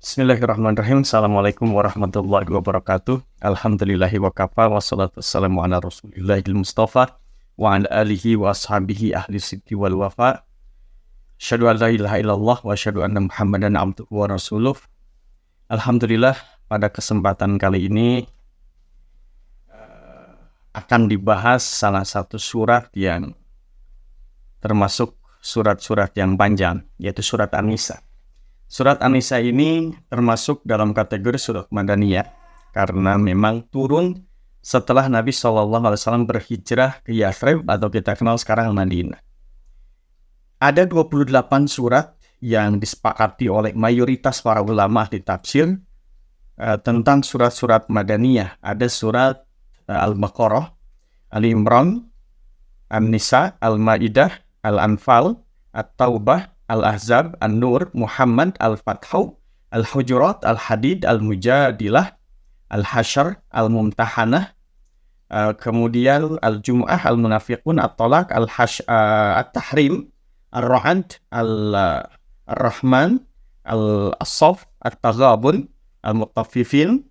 Bismillahirrahmanirrahim. Assalamualaikum warahmatullahi wabarakatuh. Alhamdulillahi wa kafa wassalatu wassalamu ala rasulillahil mustafa wa ala alihi wa ashabihi ahli siddi wal wafa. Asyhadu an la ilaha illallah wa asyhadu anna muhammadan abduhu wa rasuluh. Alhamdulillah, pada kesempatan kali ini akan dibahas salah satu surat yang termasuk surat-surat yang panjang, yaitu surat An-Nisa. Surat An-Nisa ini termasuk dalam kategori surat Madaniyah karena memang turun setelah Nabi SAW berhijrah ke Yathrib atau kita kenal sekarang Madinah. Ada 28 surat yang disepakati oleh mayoritas para ulama di tafsir tentang surat-surat Madaniyah. Ada surat Al-Baqarah, Ali Imran, An-Nisa, Al-Maidah, Al-Anfal, At-Taubah, Al-Ahzab, An-Nur, Muhammad, Al-Fathu, Al-Hujurat, Al-Hadid, Al-Mujadilah, Al-Hasyr, Al-Mumtahanah, kemudian Al-Jumu'ah, Al-Munafiqun, At-Talaq, At-Tahrim, Ar-Ra'd, Al-Rahman, Al-Saff, At-Taghabun, Al-Mutaffifin,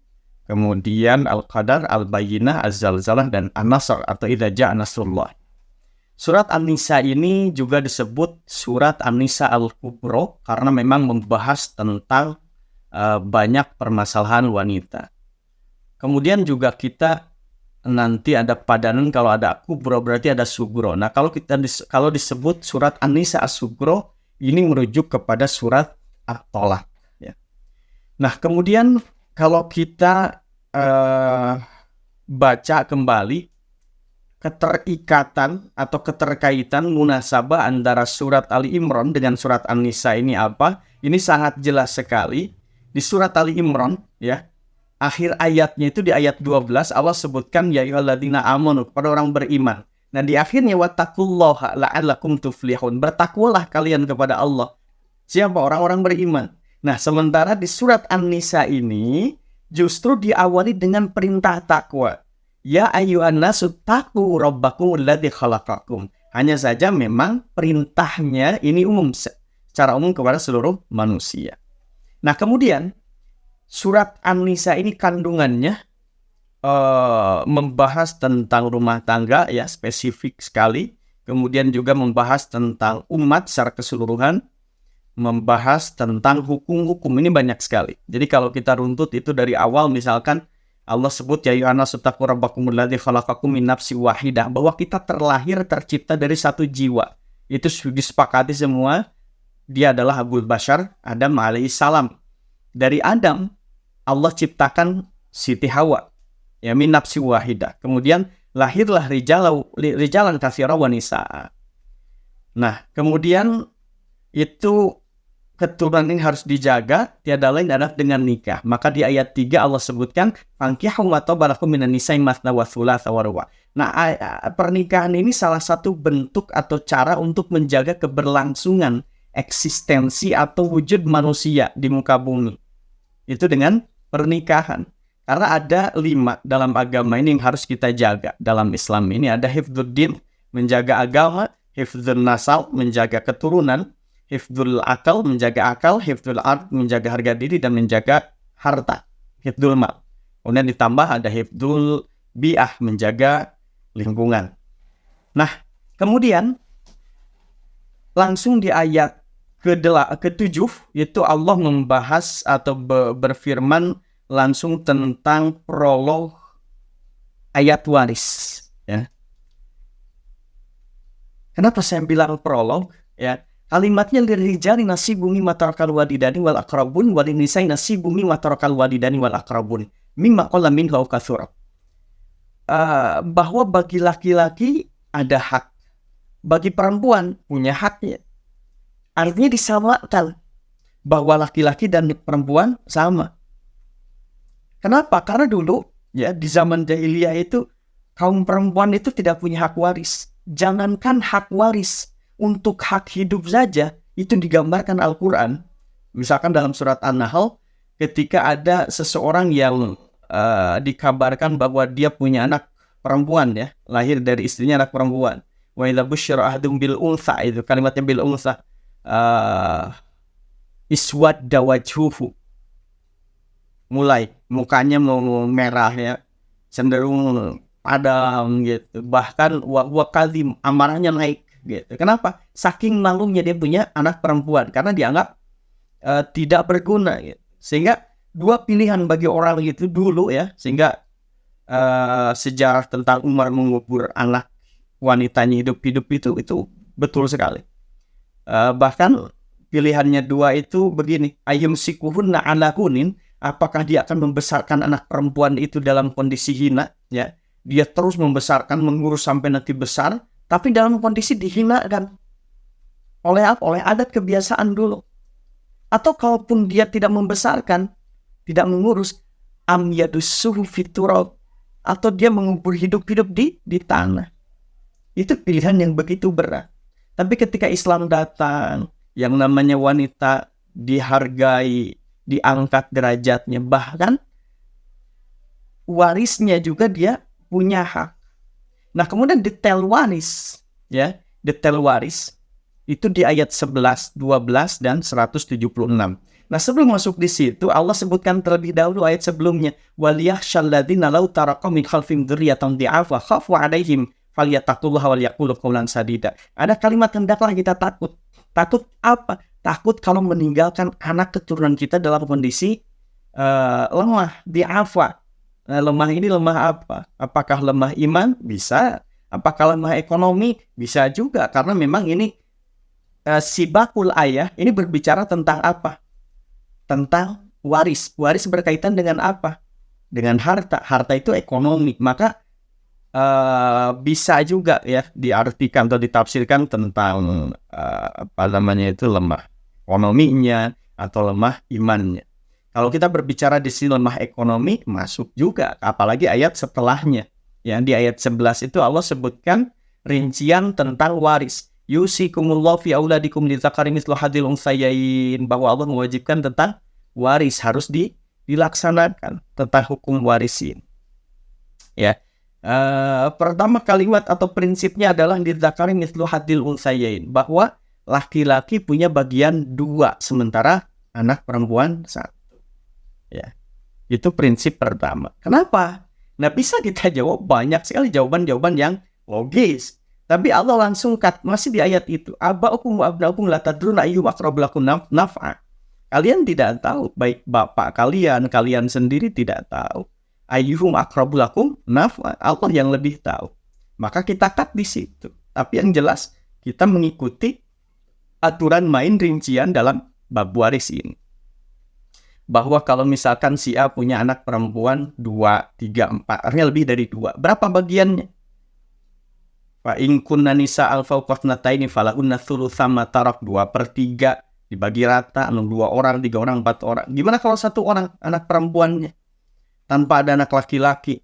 kemudian Al-Qadar, Al-Bayyinah, Az-Zalzalah, dan An-Nasr atau Idza Ja'a Nasrullah. Surat An-Nisa ini juga disebut surat An-Nisa Al-Kubra karena memang membahas tentang banyak permasalahan wanita. Kemudian juga kita nanti ada padanan, kalau ada kubro berarti ada sugro. Nah, kalau disebut surat An-Nisa As-Sugro ini merujuk kepada surat At-Tolak. Ya. Nah, kemudian kalau kita baca kembali keterikatan atau keterkaitan munasabah antara surat Ali Imran dengan surat An-Nisa ini apa? Ini sangat jelas sekali. Di surat Ali Imran, ya, akhir ayatnya itu di ayat 12 Allah sebutkan ya ayyuhalladzina amanu, kepada orang beriman. Nah, di akhirnya wattaqullaha la'allakum tuflihun, bertakwalah kalian kepada Allah. Siapa? Orang-orang beriman. Nah, sementara di surat An-Nisa ini justru diawali dengan perintah takwa. Ya ayyuhan nasu taqu rabbakum alladzi khalaqakum. Hanya saja memang perintahnya ini umum, secara umum kepada seluruh manusia. Nah, kemudian surat An-Nisa ini kandungannya membahas tentang rumah tangga, ya, spesifik sekali. Kemudian juga membahas tentang umat secara keseluruhan, membahas tentang hukum-hukum, ini banyak sekali. Jadi kalau kita runtut itu dari awal, misalkan Allah sebut ya ayyuhan nasu taqu rabbakumul ladzi khalaqakum min nafsin wahidah, bahwa kita tercipta dari satu jiwa. Itu disepakati semua, dia adalah Abul Bashar, Adam alaihissalam. Dari Adam Allah ciptakan Siti Hawa, ya, min nafsin wahidah. Kemudian lahirlah rijalan katsira wa nisaa. Nah, kemudian itu keturunan ini harus dijaga, tiada lain adalah dengan nikah. Maka di ayat 3 Allah sebutkan fankihu ma taba lakum minan nisa'i matsna wa thulatsa wa ruba'. Nah, pernikahan ini salah satu bentuk atau cara untuk menjaga keberlangsungan eksistensi atau wujud manusia di muka bumi. Itu dengan pernikahan. Karena ada 5 dalam agama ini yang harus kita jaga. Dalam Islam ini ada hifdzuddin, menjaga agama, hifdzun nasal, menjaga keturunan, hifdzul akal, menjaga akal, hifdzul ard, menjaga harga diri dan menjaga harta, hifdzul mal. Kemudian ditambah ada hifdzul bi'ah, menjaga lingkungan. Nah, kemudian langsung di ayat ke-7 itu Allah membahas atau berfirman langsung tentang prolog ayat waris, ya. Kenapa saya bilang prolog, ya? Kalimatnya lirijali nasibum mimma tarakal walidani wal aqrabun walin nisa'i nasibum mimma tarakal walidani wal aqrabun mimma qalla minhu aw katsura. Bahwa bagi laki-laki ada hak, bagi perempuan punya haknya. Artinya disamakan, bahwa laki-laki dan perempuan sama. Kenapa? Karena dulu, ya, di zaman jahiliyah itu kaum perempuan itu tidak punya hak waris. Jangankan hak waris, untuk hak hidup saja itu digambarkan Al-Quran. Misalkan dalam surat An-Nahl, ketika ada seseorang yang dikabarkan bahwa dia punya anak perempuan, ya, lahir dari istrinya anak perempuan. Wa idza busyira ahaduhum bil untha, itu kalimatnya bil untha, iswadda wajhuhu. mulai mukanya mau merah ya, cenderung padam gitu, bahkan wa kadhim, amarahnya naik gitu. Kenapa? Saking malunya dia punya anak perempuan karena dianggap tidak berguna gitu. Sehingga dua pilihan bagi orang itu dulu ya, sehingga sejarah tentang Umar mengubur anak wanitanya hidup-hidup itu betul sekali. Bahkan pilihannya dua itu begini, ayum sikuhunna ala hunin, apakah dia akan membesarkan anak perempuan itu dalam kondisi hina ya, dia terus membesarkan, mengurus sampai nanti besar, tapi dalam kondisi dihinakan oleh apa? Oleh adat kebiasaan dulu. Atau kalaupun dia tidak membesarkan, tidak mengurus, am yadussuhu fiturab, atau dia mengubur hidup-hidup di tanah. Itu pilihan yang begitu berat. Tapi ketika Islam datang, yang namanya wanita dihargai, diangkat derajatnya, bahkan warisnya juga dia punya hak. Nah, kemudian detail waris, ya, detail waris itu di ayat 11, 12 dan 176. Nah, sebelum masuk di situ, Allah sebutkan terlebih dahulu ayat sebelumnya, waliyahsyal ladzina law taraka min khalfihim dzurriyyatan dhi'afa khafu 'alaihim falyattaqullaha wal yaqulu qawlan sadida. Ada kalimat hendaklah kita takut. Takut apa? Takut kalau meninggalkan anak keturunan kita dalam kondisi lemah, dhi'afa. Lemah ini lemah apa? Apakah lemah iman? Bisa. Apakah lemah ekonomi? Bisa juga. Karena memang ini sibakul ayah ini berbicara tentang apa? Tentang waris. Waris berkaitan dengan apa? Dengan harta. Harta itu ekonomi. Maka bisa juga ya diartikan atau ditafsirkan tentang apa namanya itu lemah ekonominya atau lemah imannya. Kalau kita berbicara di sini lemah ekonomi, masuk juga. Apalagi ayat setelahnya. Ya, di ayat 11 itu Allah sebutkan rincian tentang waris. Yusikumullahu fi auladikum lidzakari mithlu hadzil unthayain. Bahwa Allah mewajibkan tentang waris. Harus dilaksanakan. Tentang hukum warisin. Ya. Pertama kalimat atau prinsipnya adalah lidzakari mithlu hadzil unthayain. Bahwa laki-laki punya bagian 2. Sementara anak perempuan 1. Ya, itu prinsip pertama. Kenapa? Nah, bisa kita jawab banyak sekali jawaban-jawaban yang logis. Tapi Allah langsung masih di ayat itu. Aba'ukum wa abna'ukum la tadruna ayyuhum aqrabu lakum naf'a. Kalian tidak tahu, baik bapak kalian sendiri tidak tahu. Ayyuhum aqrabu lakum naf'a. Allah yang lebih tahu. Maka kita cut di situ. Tapi yang jelas kita mengikuti aturan main rincian dalam bab waris ini. Bahwa kalau misalkan si A punya anak perempuan 2, 3, 4, artinya lebih dari 2. Berapa bagiannya? Fa in kunna nisa'al fawqa thnataini falahunna thulutsa ma tarak, 2/3 dibagi rata, 2 orang, 3 orang, 4 orang. Gimana kalau 1 orang anak perempuannya tanpa ada anak laki-laki?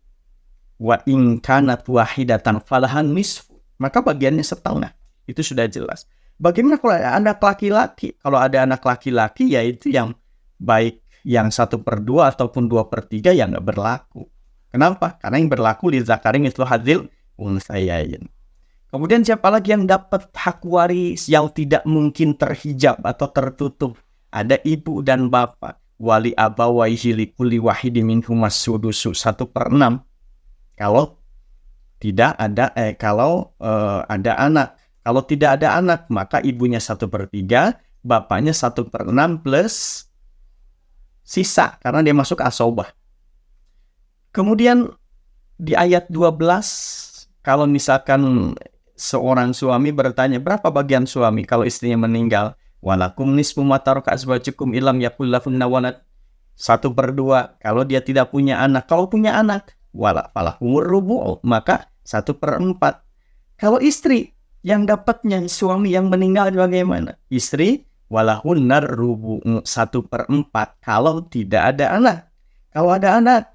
Wa in kanat wahidatan falahan nisfu, maka bagiannya setengah. Itu sudah jelas. Bagaimana kalau ada anak laki-laki? Kalau ada anak laki-laki, yaitu yang baik yang 1/2 ataupun 2/3 yang nggak berlaku. Kenapa? Karena yang berlaku li zakari mithlu hadzil unthayain. Kemudian siapa lagi yang dapat hak waris yang tidak mungkin terhijab atau tertutup? Ada ibu dan bapak. Wali abawaihi likulli wahidin minhum as-sudusu, 1/6. Kalau tidak ada ada anak. Kalau tidak ada anak, maka ibunya 1/3, bapaknya 1/6 plus sisa, karena dia masuk asobah. Kemudian di ayat 12, kalau misalkan seorang suami bertanya, berapa bagian suami kalau istrinya meninggal? Walakum nisfu ma taraka azwajukum illam yakul lahunna walad, 1/2 kalau dia tidak punya anak. Kalau punya anak, falahumur rubu', maka 1/4. Kalau istri yang dapatnya suami yang meninggal bagaimana? Istri walahunnar rubu' 1/4 kalau tidak ada anak. Kalau ada anak,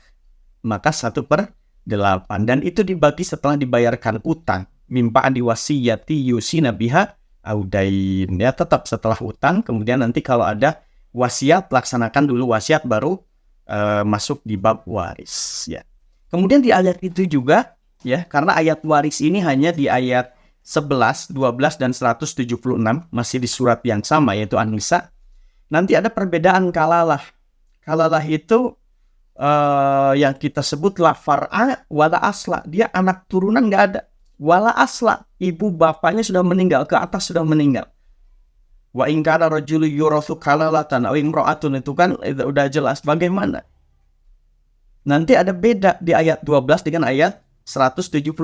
maka 1/8. Dan itu dibagi setelah dibayarkan utang. Mimpa'an diwasiyati yusina biha audain. Ya, tetap setelah utang. Kemudian nanti kalau ada wasiat, laksanakan dulu wasiat, baru masuk di bab waris. Ya. Kemudian di ayat itu juga, ya, karena ayat waris ini hanya di ayat 11, 12, dan 176, masih di surat yang sama, yaitu An-Nisa. Nanti ada perbedaan kalalah. Kalalah itu yang kita sebut la far'a wala asla. Dia anak turunan nggak ada. Wala asla, ibu bapaknya sudah meninggal, ke atas sudah meninggal. Wa in kana rajulu yurathu kalalatan aw imra'atun, itu kan udah jelas bagaimana. Nanti ada beda di ayat 12 dengan ayat 176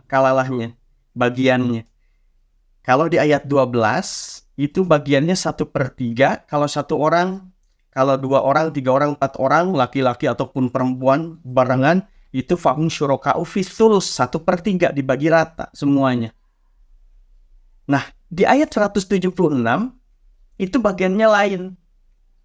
kalalahnya, bagiannya. Kalau di ayat 12 itu bagiannya 1/3. Kalau satu orang, kalau 2 orang, 3 orang, 4 orang, laki-laki ataupun perempuan barengan, itu fahum syuraka'u fi thuluts, 1/3 dibagi rata semuanya. Nah, di ayat 176 itu bagiannya lain,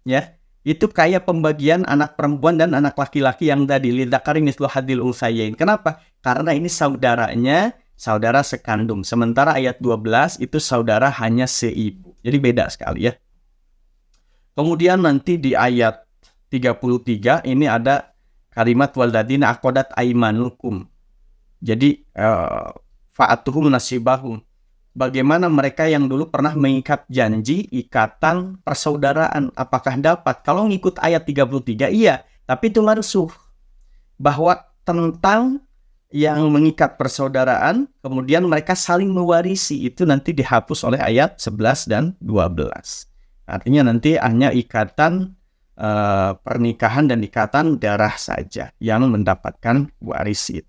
ya. Itu kayak pembagian anak perempuan dan anak laki-laki yang tadi, lidzakari mislu hadzil unsyayain. Kenapa? Karena ini saudaranya, saudara sekandung. Sementara ayat 12 itu saudara hanya seibu. Jadi beda sekali ya. Kemudian nanti di ayat 33 ini ada kalimat walladzina aqadat aimanukum. Jadi fa'atuhum nasibahum. Bagaimana mereka yang dulu pernah mengikat janji, ikatan persaudaraan, apakah dapat? Kalau ngikut ayat 33, iya. Tapi itu mansuh. Bahwa tentang yang mengikat persaudaraan, kemudian mereka saling mewarisi, itu nanti dihapus oleh ayat 11 dan 12. Artinya nanti hanya ikatan pernikahan dan ikatan darah saja yang mendapatkan waris itu.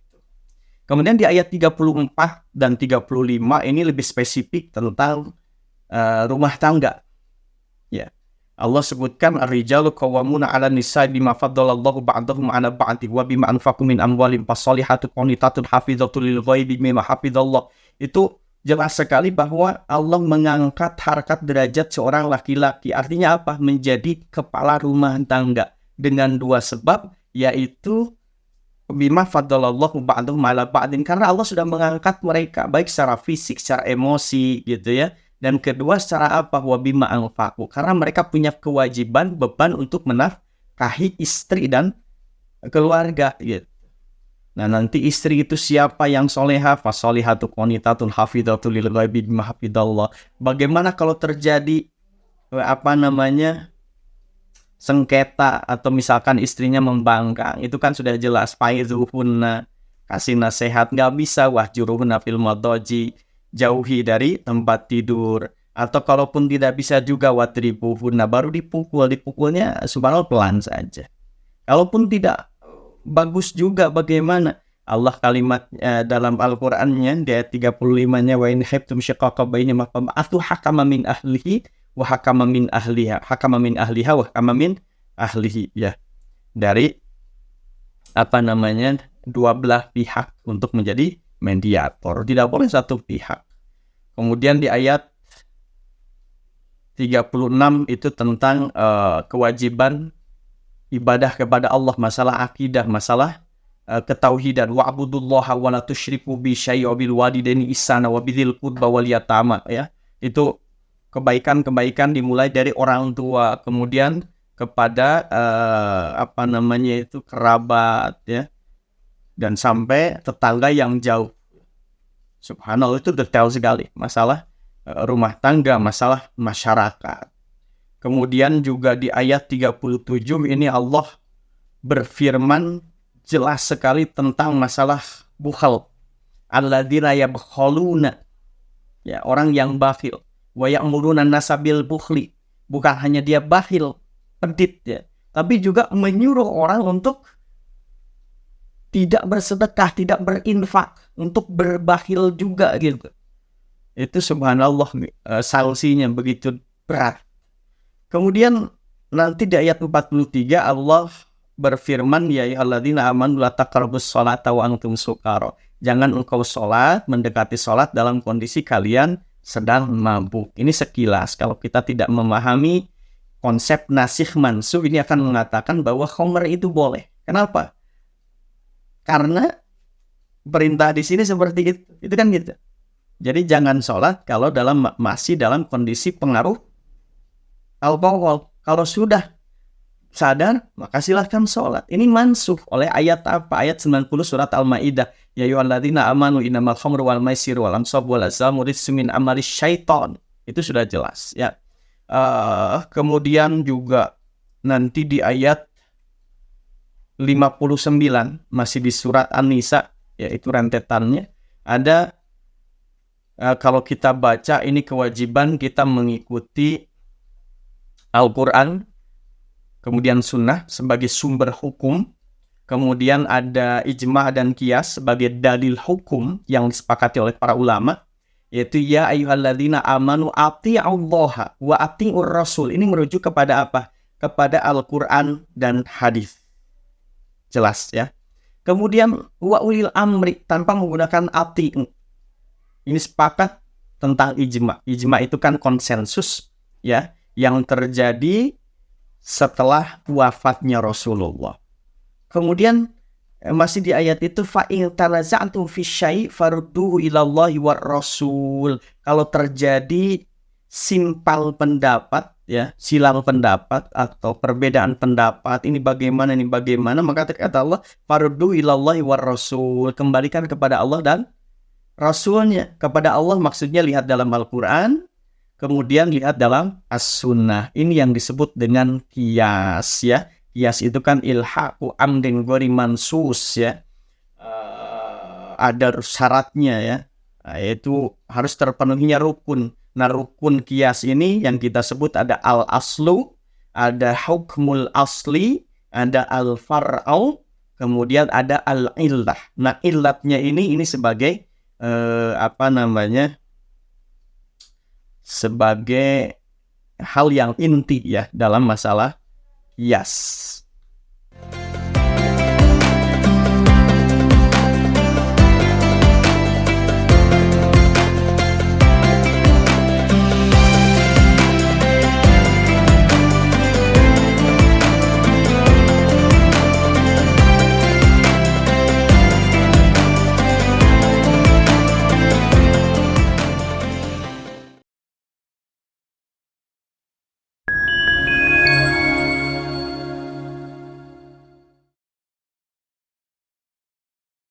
Kemudian di ayat 34 dan 35 ini lebih spesifik tentang rumah tangga. Ya. Allah sebutkan ar-rijalu qawwamuna 'alan nisa'i bima faddalallahu ba'dahum 'ala ba'di wa bima anfaqu min amwalihim fasolihatu qanitatun hafizatun lil ghaibi bima hafizallah. Itu jelas sekali bahwa Allah mengangkat harkat derajat seorang laki-laki. Artinya apa? Menjadi kepala rumah tangga dengan 2 sebab, yaitu bima faddalallahu ba'dahum 'ala ba'din, karena Allah sudah mengangkat mereka baik secara fisik, secara emosi gitu ya. Dan kedua secara apa? Wa bima anfaqu, karena mereka punya kewajiban, beban untuk menafkahi istri dan keluarga gitu. Nah, nanti istri itu siapa yang soleha? Fasolihatu qanitatun hafidhatul lil ghaibi bima hafidallah. Bagaimana kalau terjadi sengketa atau misalkan istrinya membangkang, itu kan sudah jelas faizuhunna, kasih nasihat, nggak bisa wahjuruhunna fil madaji, jauhi dari tempat tidur, atau kalaupun tidak bisa juga wadribuhunna, baru dipukulnya subhanallah pelan saja. Kalaupun tidak bagus juga bagaimana? Allah kalimat dalam Al-Qur'annya di ayat 35-nya wa in khiftum shiqaqa bainahuma fab'athu hakaman min ahlihi wa hakama min ahliha, hakama min ahliha wa hakama min ahlihi, ya, dari 2 belah pihak untuk menjadi mediator, tidak boleh satu pihak. Kemudian di ayat 36 itu tentang kewajiban ibadah kepada Allah, masalah akidah, masalah ketauhidan. Wa'budullaha wa la tusyriku bi syai'in bil walidaini ihsana wa bidzil qurba wal yatama, ya. Itu kebaikan-kebaikan dimulai dari orang tua, kemudian kepada kerabat, ya, dan sampai tetangga yang jauh. Subhanallah, itu detail sekali masalah rumah tangga, masalah masyarakat. Kemudian juga di ayat 37 ini Allah berfirman jelas sekali tentang masalah bukhal. Alladzina yabkhaluna, ya, orang yang bakhil. Wa ya'muruna an-nasa bil bukhli, bukan hanya dia bakhil, pedit, ya, tapi juga menyuruh orang untuk tidak bersedekah, tidak berinfak, untuk berbakhil juga gitu. Itu subhanallah, sanksinya begitu berat. Kemudian nanti di ayat 43 Allah berfirman, ya ayyuhalladzina amanu la taqrabus sholata wa antum sukara. Jangan engkau sholat, mendekati sholat dalam kondisi kalian sedang mabuk. Ini sekilas, kalau kita tidak memahami konsep nasikh mansuh, ini akan mengatakan bahwa khamr itu boleh. Kenapa? Karena perintah di sini seperti itu kan gitu. Jadi jangan sholat kalau masih dalam kondisi pengaruh alkohol. Kalau sudah sadar, maka silahkan sholat. Ini mansuh oleh ayat apa? Ayat 90 surat Al-Maidah. Ya ayyuhalladzina amanu innamal khamru wal maisiru wal ansabu wal azlamu rijsun min amali syaiton. Itu sudah jelas, ya. Kemudian juga nanti di ayat 59 masih di surat An-Nisa, yaitu rentetannya. Ada kalau kita baca ini kewajiban kita mengikuti Al-Quran, kemudian sunnah sebagai sumber hukum, kemudian ada ijma' dan qiyas sebagai dalil hukum yang disepakati oleh para ulama, yaitu ya ayyuhalladzina amanu athi'ullaha wa athi'ur rasul. Ini merujuk kepada apa? Kepada Al-Quran dan hadis. Jelas ya. Kemudian wa ulil amri tanpa menggunakan ati. Ini sepakat tentang ijma'. Ijma' itu kan konsensus ya yang terjadi setelah wafatnya Rasulullah. Kemudian masih di ayat itu fa in tanaza'tum fi syai' farudduhu ilallahi war rasul. Kalau terjadi simpang pendapat ya, silang pendapat atau perbedaan pendapat, ini bagaimana, maka kata Allah farudduhu ilallahi war rasul, kembalikan kepada Allah dan Rasulnya. Kepada Allah maksudnya lihat dalam Al-Quran, kemudian lihat dalam As-Sunnah. Ini yang disebut dengan qiyas ya. Qiyas itu kan ilhaqu amdin ghairi mansus ya. Ada syaratnya ya. Yaitu harus terpenuhinya rukun. Nah, rukun qiyas ini yang kita sebut ada al-aslu, ada hukmul asli, ada al-far'au, kemudian ada al-illah. Nah, illatnya ini sebagai sebagai hal yang inti ya dalam masalah qiyas.